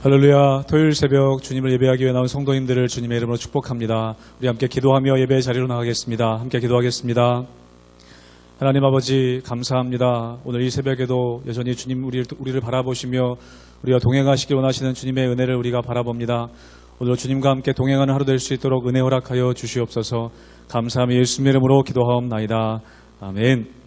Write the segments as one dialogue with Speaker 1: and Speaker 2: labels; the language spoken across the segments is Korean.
Speaker 1: 할렐루야. 토요일 새벽 주님을 예배하기 위해 나온 성도님들을 주님의 이름으로 축복합니다. 우리 함께 기도하며 예배의 자리로 나가겠습니다. 함께 기도하겠습니다. 하나님 아버지 감사합니다. 오늘 이 새벽에도 여전히 주님 우리를 바라보시며 우리와 동행하시길 원하시는 주님의 은혜를 우리가 바라봅니다. 오늘 주님과 함께 동행하는 하루 될 수 있도록 은혜 허락하여 주시옵소서. 감사하며 예수님의 이름으로 기도하옵나이다. 아멘.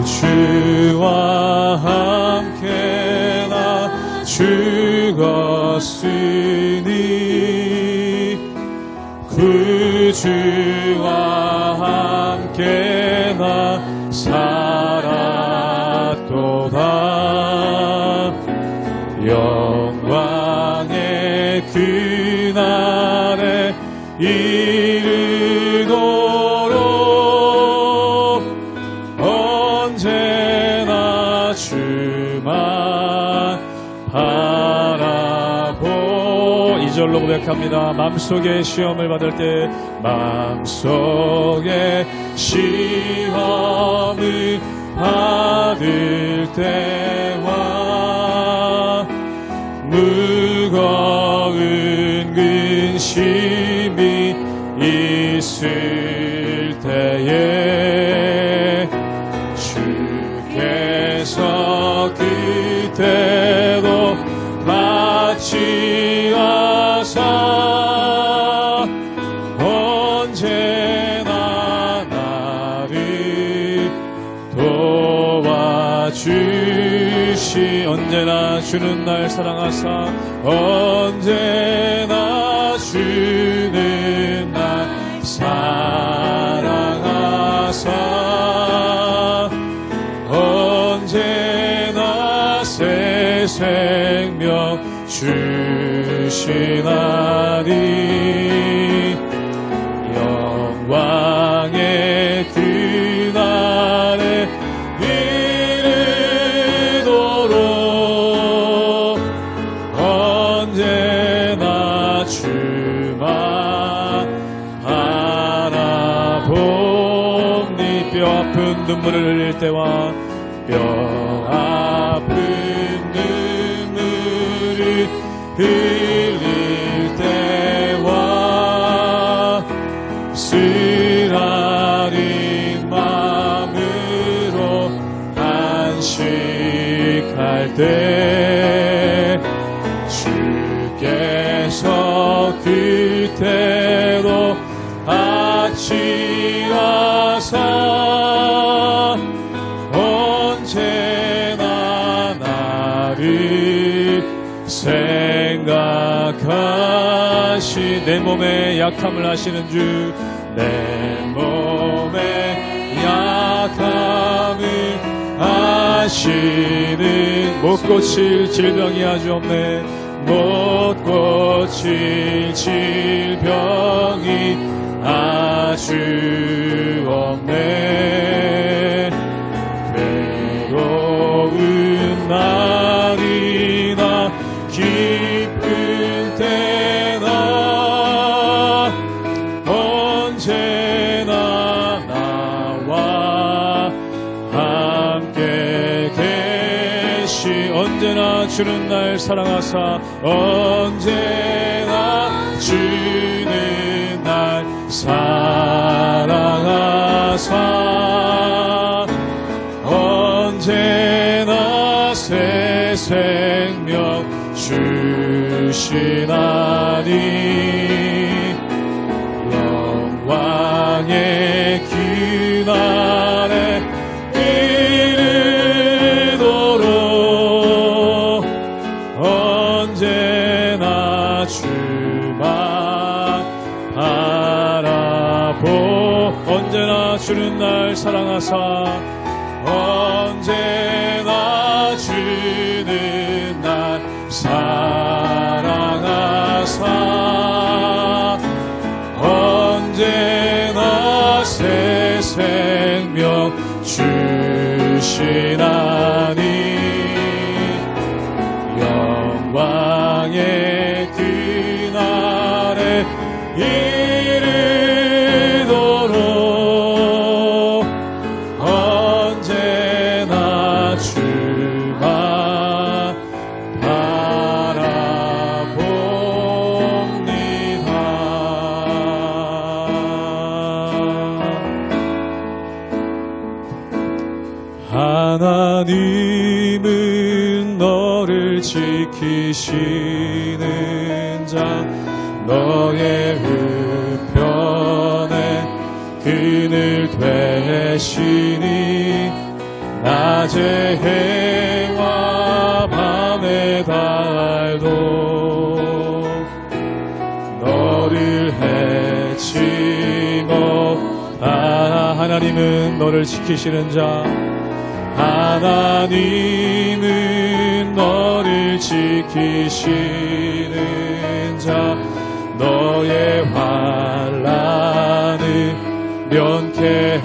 Speaker 1: 주와 함께 나 죽었으니 그 주와 함께 나 살았도다. 영광의 그날에 언제나 주만 바라보. 2절로 고백합니다. 맘속에 시험을 받을 때 맘속에 시험을 받을 때와 무거운 근심이 있을 때에 주께서 그때도 같이 하사 언제나 나를 도와주시. 언제나 주는 날 사랑하사 언제나 주는 날 사랑하사 언제나 새 생명 주시나니. 영광의 그날에 이르도록 언제나 주만 바라봅니. 뼈 아픈 눈물을 흘릴 때와 뼈 아픈 눈물을 흘릴 때와 쓰라린 마음으로 안식할 때 주께서 그때도 같이 하사 언제나 나를 생각하시. 내 몸에 약함을 아시는 주, 내 몸에 약함을 아시는. 못 고칠 질병이 아주 없네. 못 고칠 질병이 아주 없네. 괴로운 날이나 기쁜 때나 언제나 나와 함께 계시. 언제나 주는 날 사랑하사 언제나 주는 날 사랑하사 언제나 새 생명 주시나니. 영광의 그날에 이르도록 언제나 주만 바라보. 언제나 주는 날 사랑하사 언제나 주는 날 사랑하사 언제나 새 생명 주시나니. 영광의 그날에 이르 언제나 주만 바라봅니다. 하나님은 너를 지키시는 자, 너의 우편에 그늘 되시니 낮의 해와 밤의 달도 너를 해치 못하. 하나님은 너를 지키시는 자, 하나님은 너를 지키시는 자, 너의 환난을 면케하시니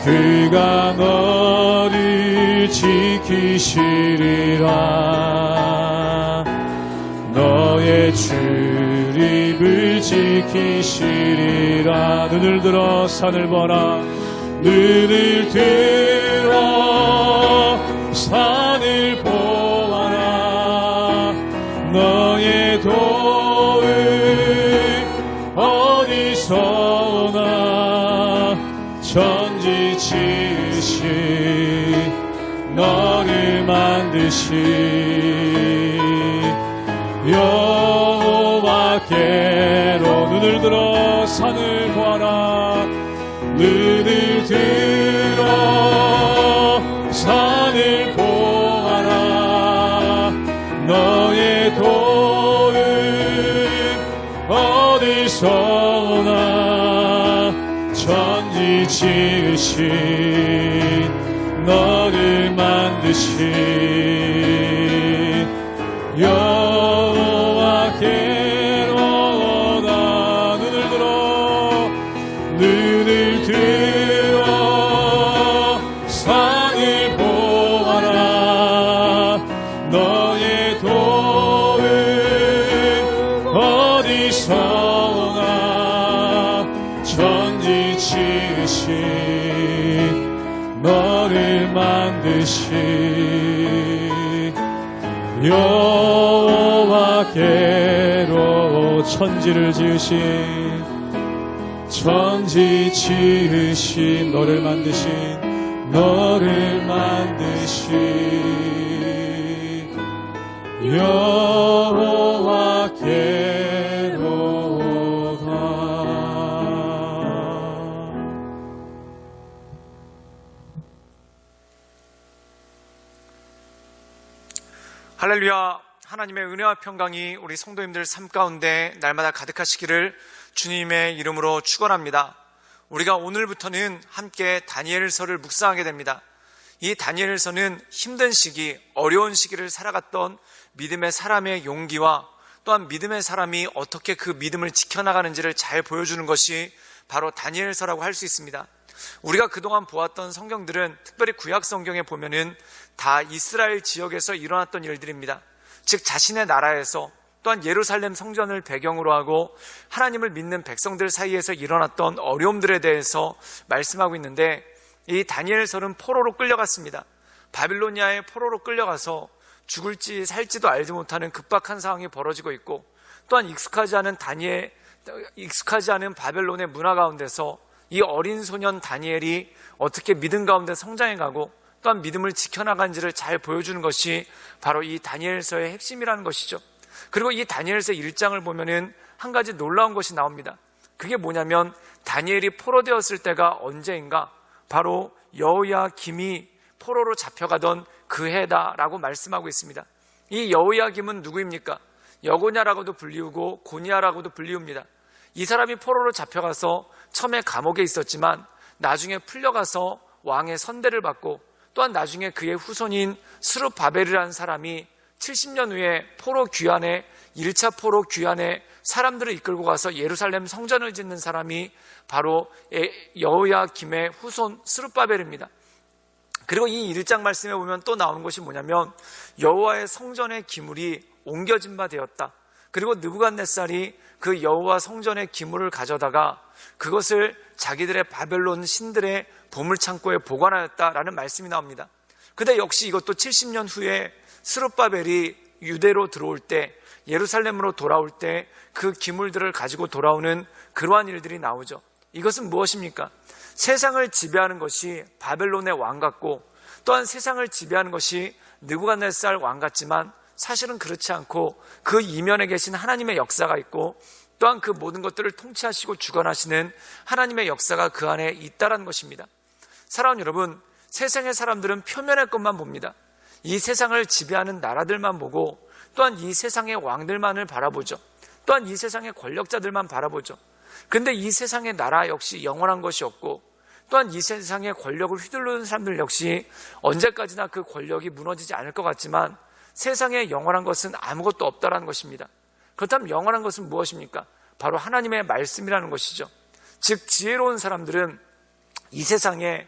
Speaker 1: 그가 너를 지키시리라. 너의 출입을 지키시리라. 눈을 들어 산을 보라. 눈을 들어 산을 보아라. 너의 도움 어디서 오나. 천지 지으신 너를 만드신 여호와께로. 눈을 들어 산을 보아라. 눈을 들어 산을 보아라. 너의 도움 어디서 오나. 천지 지으신 너를 만드신 여호와께로다. 눈을 들어 눈을 들어 산을 보아라. 너의 도움 어디서 오나. 천지 지으신 너를 만드신 여호와께로. 천지를 지으신, 천지 지으신 너를 만드신, 너를 만드신 여호와께로다.
Speaker 2: 할렐루야. 하나님의 은혜와 평강이 우리 성도님들 삶 가운데 날마다 가득하시기를 주님의 이름으로 축원합니다. 우리가 오늘부터는 함께 다니엘서를 묵상하게 됩니다. 이 다니엘서는 힘든 시기, 어려운 시기를 살아갔던 믿음의 사람의 용기와 또한 믿음의 사람이 어떻게 그 믿음을 지켜나가는지를 잘 보여주는 것이 바로 다니엘서라고 할 수 있습니다. 우리가 그동안 보았던 성경들은, 특별히 구약 성경에 보면은 다 이스라엘 지역에서 일어났던 일들입니다. 즉 자신의 나라에서, 또한 예루살렘 성전을 배경으로 하고 하나님을 믿는 백성들 사이에서 일어났던 어려움들에 대해서 말씀하고 있는데, 이 다니엘서는 포로로 끌려갔습니다. 바빌로니아의 포로로 끌려가서 죽을지 살지도 알지 못하는 급박한 상황이 벌어지고 있고, 또한 익숙하지 않은 바벨론의 문화 가운데서 이 어린 소년 다니엘이 어떻게 믿음 가운데 성장해가고 또한 믿음을 지켜나간지를 잘 보여주는 것이 바로 이 다니엘서의 핵심이라는 것이죠. 그리고 이 다니엘서 1장을 보면은 한 가지 놀라운 것이 나옵니다. 그게 뭐냐면 다니엘이 포로되었을 때가 언제인가? 바로 여호야김이 포로로 잡혀가던 그 해다라고 말씀하고 있습니다. 이 여호야김은 누구입니까? 여고냐라고도 불리우고 고니야라고도 불리웁니다. 이 사람이 포로로 잡혀가서 처음에 감옥에 있었지만 나중에 풀려가서 왕의 선대를 받고, 또한 나중에 그의 후손인 스룹바벨이라는 사람이 70년 후에 포로 귀환에 1차 포로 귀환에 사람들을 이끌고 가서 예루살렘 성전을 짓는 사람이 바로 여호야김의 후손 스룹바벨입니다. 그리고 이 1장 말씀에 보면 또 나오는 것이 뭐냐면 여호와의 성전의 기물이 옮겨진 바 되었다. 그리고 느부갓네살이 그 여호와 성전의 기물을 가져다가 그것을 자기들의 바벨론 신들의 보물창고에 보관하였다라는 말씀이 나옵니다. 근데 역시 이것도 70년 후에 스룹바벨이 유대로 들어올 때, 예루살렘으로 돌아올 때 그 기물들을 가지고 돌아오는 그러한 일들이 나오죠. 이것은 무엇입니까? 세상을 지배하는 것이 바벨론의 왕 같고, 또한 세상을 지배하는 것이 느부갓네살 왕 같지만 사실은 그렇지 않고 그 이면에 계신 하나님의 역사가 있고, 또한 그 모든 것들을 통치하시고 주관하시는 하나님의 역사가 그 안에 있다는 것입니다. 사랑하는 여러분, 세상의 사람들은 표면의 것만 봅니다. 이 세상을 지배하는 나라들만 보고, 또한 이 세상의 왕들만을 바라보죠. 또한 이 세상의 권력자들만 바라보죠. 근데 이 세상의 나라 역시 영원한 것이 없고, 또한 이 세상의 권력을 휘두르는 사람들 역시 언제까지나 그 권력이 무너지지 않을 것 같지만 세상에 영원한 것은 아무것도 없다라는 것입니다. 그렇다면 영원한 것은 무엇입니까? 바로 하나님의 말씀이라는 것이죠. 즉 지혜로운 사람들은 이 세상에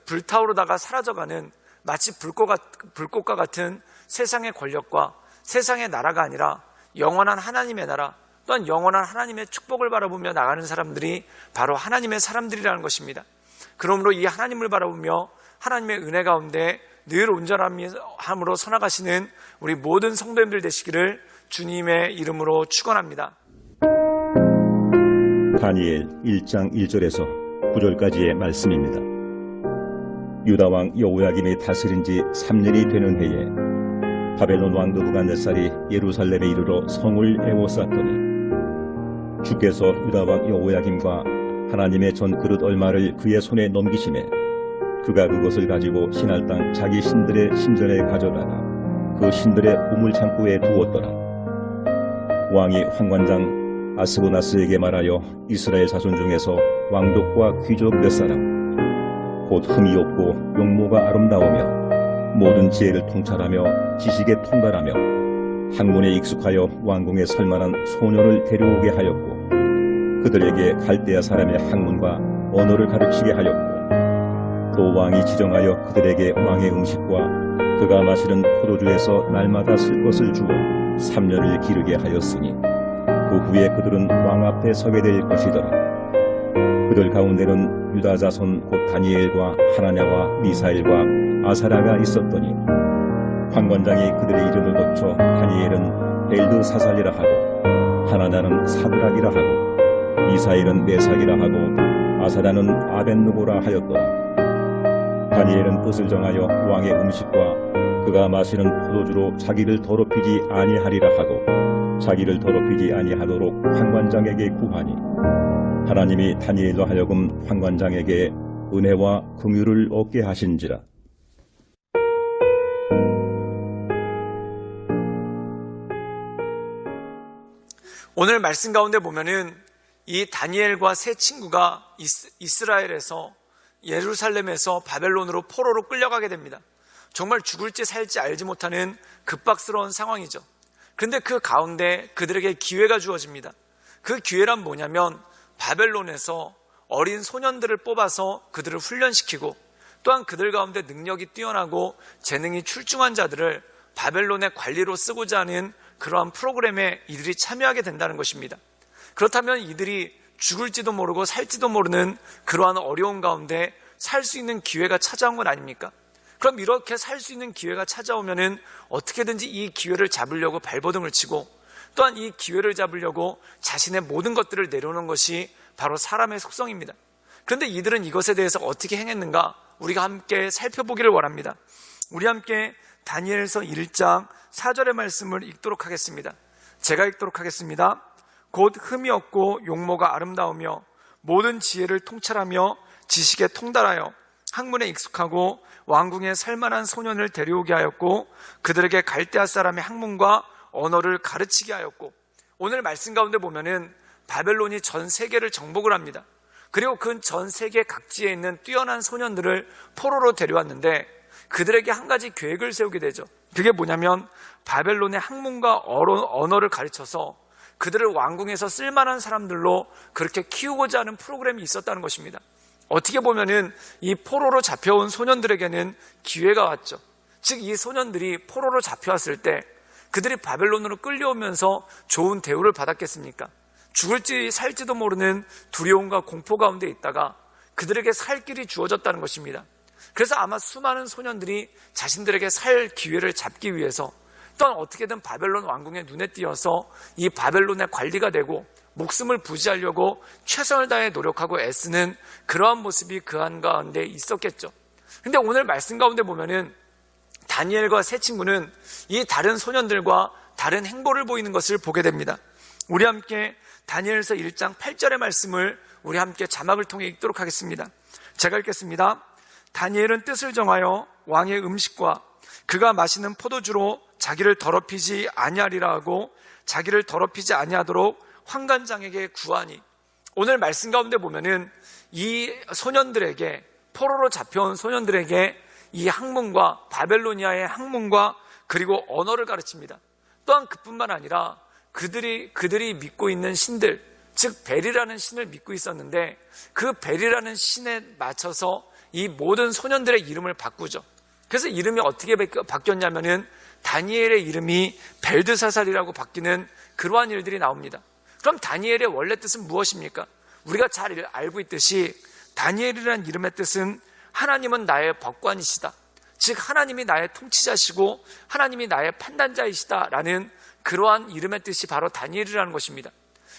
Speaker 2: 불타오르다가 사라져가는 마치 불꽃과 같은 세상의 권력과 세상의 나라가 아니라 영원한 하나님의 나라, 또한 영원한 하나님의 축복을 바라보며 나가는 사람들이 바로 하나님의 사람들이라는 것입니다. 그러므로 이 하나님을 바라보며 하나님의 은혜 가운데 늘 온전함으로 서나가시는 우리 모든 성도님들 되시기를 주님의 이름으로 축원합니다.
Speaker 3: 다니엘 1장 1절에서 9절까지의 말씀입니다. 유다왕 여호야김이 다스린 지 3년이 되는 해에 바벨론 왕 느부갓네살이 예루살렘에 이르러 성을 에워쌌더니 주께서 유다왕 여호야김과 하나님의 전 그릇 얼마를 그의 손에 넘기시매 그가 그것을 가지고 신할 땅 자기 신들의 신전에 가져다가 그 신들의 보물창고에 두었더라. 왕이 환관장 아스고나스에게 말하여 이스라엘 자손 중에서 왕족과 귀족 몇 사람 곧 흠이 없고 용모가 아름다우며 모든 지혜를 통찰하며 지식에 통달하며 학문에 익숙하여 왕궁에 설만한 소녀를 데려오게 하였고 그들에게 갈대아 사람의 학문과 언어를 가르치게 하였고 또 왕이 지정하여 그들에게 왕의 음식과 그가 마시는 포도주에서 날마다 쓸 것을 주어 3년을 기르게 하였으니 그 후에 그들은 왕 앞에 서게 될 것이더라. 그들 가운데는 유다 자손 곧 다니엘과 하나냐와 미사엘과 아사라가 있었더니 환관장이 그들의 이름을 거쳐 다니엘은 벨드사살이라 하고 하나냐는 사브락이라 하고 미사엘은 메삭이라 하고 아사라는 아벤느고라 하였더라. 다니엘은 뜻을 정하여 왕의 음식과 그가 마시는 포도주로 자기를 더럽히지 아니하리라 하고 자기를 더럽히지 아니하도록 환관장에게 구하니 하나님이 다니엘로 하여금 환관장에게 은혜와 긍휼을 얻게 하신지라.
Speaker 2: 오늘 말씀 가운데 보면은 이 다니엘과 세 친구가 이스라엘에서 예루살렘에서 바벨론으로 포로로 끌려가게 됩니다. 정말 죽을지 살지 알지 못하는 급박스러운 상황이죠. 그런데 그 가운데 그들에게 기회가 주어집니다. 그 기회란 뭐냐면 바벨론에서 어린 소년들을 뽑아서 그들을 훈련시키고 또한 그들 가운데 능력이 뛰어나고 재능이 출중한 자들을 바벨론의 관리로 쓰고자 하는 그러한 프로그램에 이들이 참여하게 된다는 것입니다. 그렇다면 이들이 죽을지도 모르고 살지도 모르는 그러한 어려운 가운데 살 수 있는 기회가 찾아온 건 아닙니까? 그럼 이렇게 살 수 있는 기회가 찾아오면은 어떻게든지 이 기회를 잡으려고 발버둥을 치고 또한 이 기회를 잡으려고 자신의 모든 것들을 내려놓는 것이 바로 사람의 속성입니다. 그런데 이들은 이것에 대해서 어떻게 행했는가? 우리가 함께 살펴보기를 원합니다. 우리 함께 다니엘서 1장 4절의 말씀을 읽도록 하겠습니다. 제가 읽도록 하겠습니다. 곧 흠이 없고 용모가 아름다우며 모든 지혜를 통찰하며 지식에 통달하여 학문에 익숙하고 왕궁에 살만한 소년을 데려오게 하였고 그들에게 갈대아 사람의 학문과 언어를 가르치게 하였고 오늘 말씀 가운데 보면은 바벨론이 전 세계를 정복을 합니다. 그리고 그 전 세계 각지에 있는 뛰어난 소년들을 포로로 데려왔는데 그들에게 한 가지 계획을 세우게 되죠. 그게 뭐냐면 바벨론의 학문과 언어를 가르쳐서 그들을 왕궁에서 쓸만한 사람들로 그렇게 키우고자 하는 프로그램이 있었다는 것입니다. 어떻게 보면은 이 포로로 잡혀온 소년들에게는 기회가 왔죠. 즉 이 소년들이 포로로 잡혀왔을 때 그들이 바벨론으로 끌려오면서 좋은 대우를 받았겠습니까? 죽을지 살지도 모르는 두려움과 공포 가운데 있다가 그들에게 살 길이 주어졌다는 것입니다. 그래서 아마 수많은 소년들이 자신들에게 살 기회를 잡기 위해서 또한 어떻게든 바벨론 왕궁의 눈에 띄어서 이 바벨론의 관리가 되고 목숨을 부지하려고 최선을 다해 노력하고 애쓰는 그러한 모습이 그 한가운데 있었겠죠. 근데 오늘 말씀 가운데 보면은 다니엘과 세 친구는 이 다른 소년들과 다른 행보를 보이는 것을 보게 됩니다. 우리 함께 다니엘서 1장 8절의 말씀을 우리 함께 자막을 통해 읽도록 하겠습니다. 제가 읽겠습니다. 다니엘은 뜻을 정하여 왕의 음식과 그가 마시는 포도주로 자기를 더럽히지 아니하리라 하고 자기를 더럽히지 아니하도록 환관장에게 구하니. 오늘 말씀 가운데 보면은 이 소년들에게, 포로로 잡혀온 소년들에게 이 학문과 바벨로니아의 학문과 그리고 언어를 가르칩니다. 또한 그뿐만 아니라 그들이 믿고 있는 신들, 즉 벨이라는 신을 믿고 있었는데 그 벨이라는 신에 맞춰서 이 모든 소년들의 이름을 바꾸죠. 그래서 이름이 어떻게 바뀌었냐면은 다니엘의 이름이 벨드사살이라고 바뀌는 그러한 일들이 나옵니다. 그럼 다니엘의 원래 뜻은 무엇입니까? 우리가 잘 알고 있듯이 다니엘이라는 이름의 뜻은 하나님은 나의 법관이시다, 즉 하나님이 나의 통치자시고 하나님이 나의 판단자이시다라는 그러한 이름의 뜻이 바로 다니엘이라는 것입니다.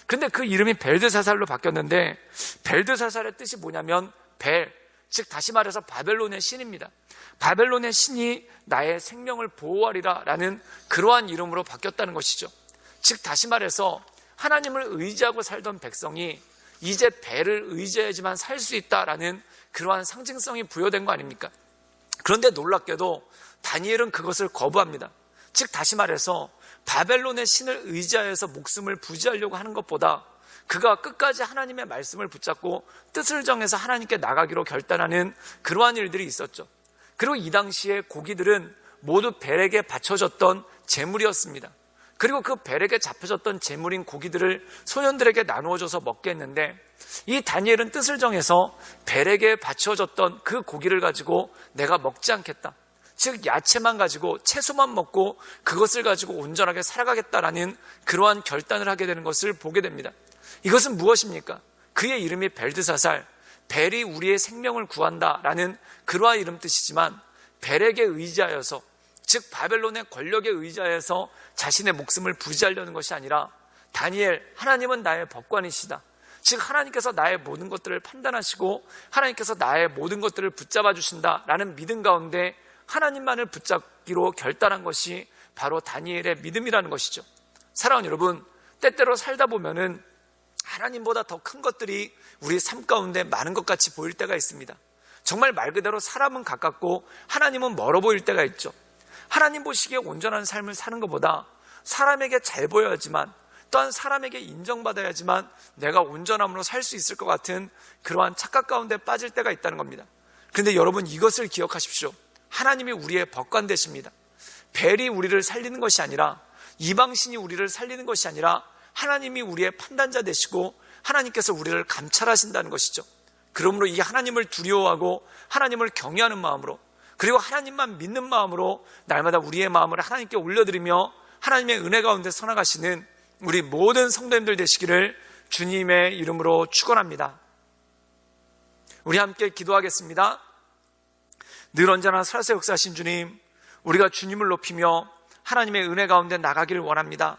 Speaker 2: 그런데 그 이름이 벨드사살로 바뀌었는데 벨드사살의 뜻이 뭐냐면 벨, 즉 다시 말해서 바벨론의 신입니다. 바벨론의 신이 나의 생명을 보호하리라 라는 그러한 이름으로 바뀌었다는 것이죠. 즉 다시 말해서 하나님을 의지하고 살던 백성이 이제 벨을 의지해야지만 살 수 있다라는 그러한 상징성이 부여된 거 아닙니까? 그런데 놀랍게도 다니엘은 그것을 거부합니다. 즉 다시 말해서 바벨론의 신을 의지하여서 목숨을 부지하려고 하는 것보다 그가 끝까지 하나님의 말씀을 붙잡고 뜻을 정해서 하나님께 나가기로 결단하는 그러한 일들이 있었죠. 그리고 이 당시에 고기들은 모두 벨에게 바쳐졌던 제물이었습니다. 그리고 그 벨에게 잡혀졌던 제물인 고기들을 소년들에게 나누어줘서 먹게 했는데 이 다니엘은 뜻을 정해서 벨에게 바쳐졌던 그 고기를 가지고 내가 먹지 않겠다, 즉 야채만 가지고 채소만 먹고 그것을 가지고 온전하게 살아가겠다라는 그러한 결단을 하게 되는 것을 보게 됩니다. 이것은 무엇입니까? 그의 이름이 벨드사살, 벨이 우리의 생명을 구한다라는 그러한 이름 뜻이지만 벨에게 의지하여서, 즉 바벨론의 권력에 의지하여서 자신의 목숨을 부지하려는 것이 아니라 다니엘, 하나님은 나의 법관이시다, 즉 하나님께서 나의 모든 것들을 판단하시고 하나님께서 나의 모든 것들을 붙잡아 주신다라는 믿음 가운데 하나님만을 붙잡기로 결단한 것이 바로 다니엘의 믿음이라는 것이죠. 사랑하는 여러분, 때때로 살다 보면은 하나님보다 더 큰 것들이 우리 삶 가운데 많은 것 같이 보일 때가 있습니다. 정말 말 그대로 사람은 가깝고 하나님은 멀어 보일 때가 있죠. 하나님 보시기에 온전한 삶을 사는 것보다 사람에게 잘 보여야지만, 또한 사람에게 인정받아야지만 내가 온전함으로 살 수 있을 것 같은 그러한 착각 가운데 빠질 때가 있다는 겁니다. 그런데 여러분, 이것을 기억하십시오. 하나님이 우리의 법관 되십니다. 벨이 우리를 살리는 것이 아니라, 이방신이 우리를 살리는 것이 아니라 하나님이 우리의 판단자 되시고 하나님께서 우리를 감찰하신다는 것이죠. 그러므로 이 하나님을 두려워하고 하나님을 경외하는 마음으로, 그리고 하나님만 믿는 마음으로 날마다 우리의 마음을 하나님께 올려드리며 하나님의 은혜 가운데 서나가시는 우리 모든 성도님들 되시기를 주님의 이름으로 축원합니다. 우리 함께 기도하겠습니다. 늘 언제나 살아서 역사하신 주님, 우리가 주님을 높이며 하나님의 은혜 가운데 나가기를 원합니다.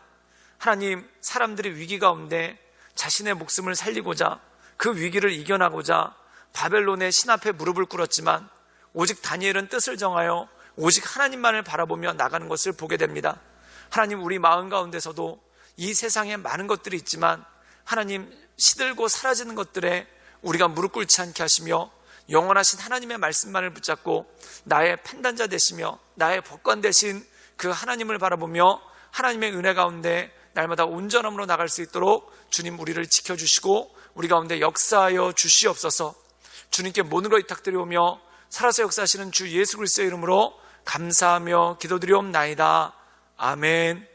Speaker 2: 하나님, 사람들이 위기 가운데 자신의 목숨을 살리고자, 그 위기를 이겨나고자 바벨론의 신 앞에 무릎을 꿇었지만 오직 다니엘은 뜻을 정하여 오직 하나님만을 바라보며 나가는 것을 보게 됩니다. 하나님, 우리 마음 가운데서도 이 세상에 많은 것들이 있지만 하나님, 시들고 사라지는 것들에 우리가 무릎 꿇지 않게 하시며 영원하신 하나님의 말씀만을 붙잡고 나의 판단자 되시며 나의 법관 되신 그 하나님을 바라보며 하나님의 은혜 가운데 날마다 온전함으로 나갈 수 있도록 주님 우리를 지켜주시고 우리 가운데 역사하여 주시옵소서. 주님께 모든 걸 부탁드리오며 살아서 역사하시는 주 예수 그리스도의 이름으로 감사하며 기도드리옵나이다. 아멘.